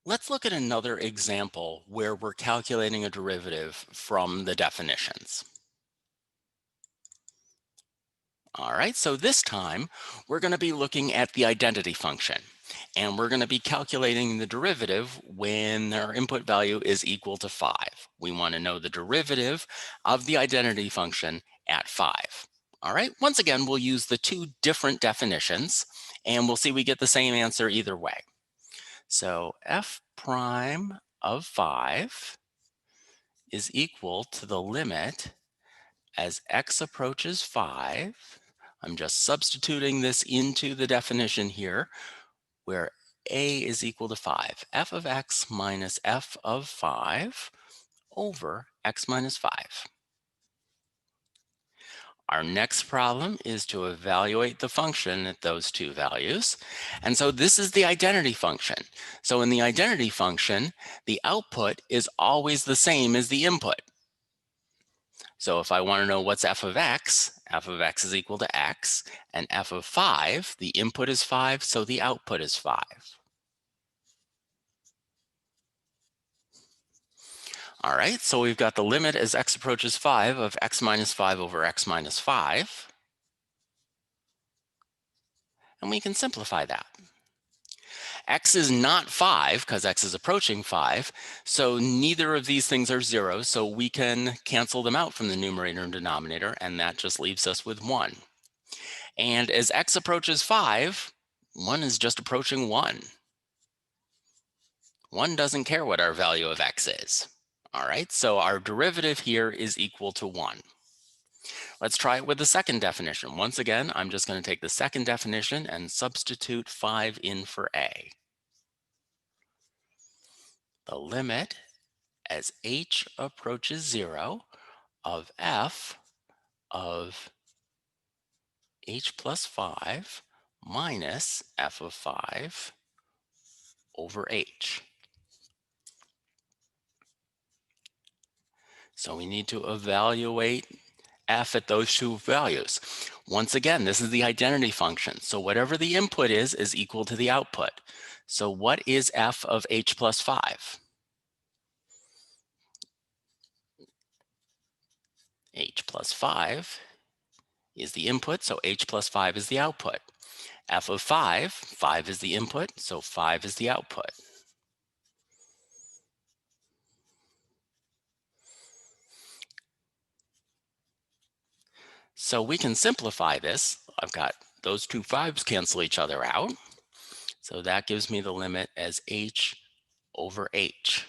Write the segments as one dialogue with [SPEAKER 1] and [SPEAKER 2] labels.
[SPEAKER 1] Let's look at another example where we're calculating a derivative from the definitions. All right, so this time we're going to be looking at the identity function, and we're going to be calculating the derivative when our input value is equal to 5. We want to know the derivative of the identity function at 5. All right, once again, we'll use the two different definitions, and we'll see we get the same answer either way. So f prime of 5 is equal to the limit as x approaches 5. I'm just substituting this into the definition here, where a is equal to 5. F of x minus f of 5 over x minus 5. Our next problem is to evaluate the function at those two values. And so this is the identity function. So in the identity function, the output is always the same as the input. So if I want to know what's f of x is equal to x, and f of 5, the input is 5, so the output is 5. All right, so we've got the limit as x approaches 5 of x minus 5 over x minus 5. And we can simplify that. X is not 5 because x is approaching 5, so neither of these things are 0, so we can cancel them out from the numerator and denominator, and that just leaves us with 1. And as x approaches 5, 1 is just approaching 1. 1 doesn't care what our value of x is. All right, so our derivative here is equal to 1. Let's try it with the second definition. Once again, I'm just going to take the second definition and substitute 5 in for a. The limit as h approaches 0 of f of h plus 5 minus f of 5 over h. So we need to evaluate f at those two values. Once again, this is the identity function. So whatever the input is equal to the output. So what is f of h plus 5? H plus 5 is the input, so h plus 5 is the output. F of 5 is the input, so 5 is the output. So we can simplify this. I've got those two 5's cancel each other out. So that gives me the limit as h over h.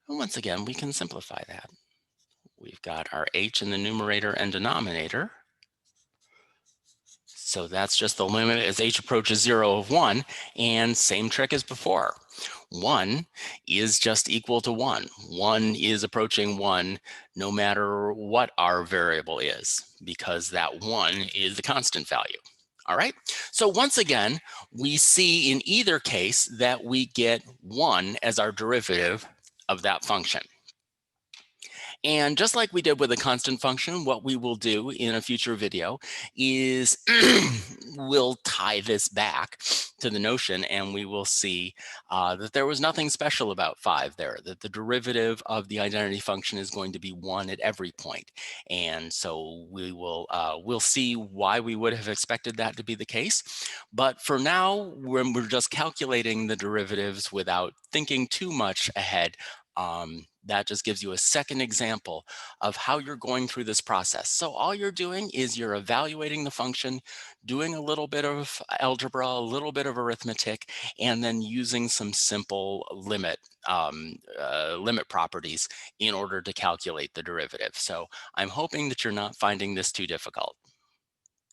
[SPEAKER 1] And once again, we can simplify that. We've got our h in the numerator and denominator. So that's just the limit as h approaches 0 of 1, and same trick as before. 1 is just equal to 1. 1 is approaching 1 no matter what our variable is, because that 1 is the constant value. All right, so once again, we see in either case that we get 1 as our derivative of that function. And just like we did with a constant function, what we will do in a future video is we'll tie this back to the notion, and we will see that there was nothing special about 5 there, that the derivative of the identity function is going to be 1 at every point. And so we'll see why we would have expected that to be the case. But for now, when we're just calculating the derivatives without thinking too much ahead, that just gives you a second example of how you're going through this process. So all you're doing is you're evaluating the function, doing a little bit of algebra, a little bit of arithmetic, and then using some simple limit properties in order to calculate the derivative. So I'm hoping that you're not finding this too difficult.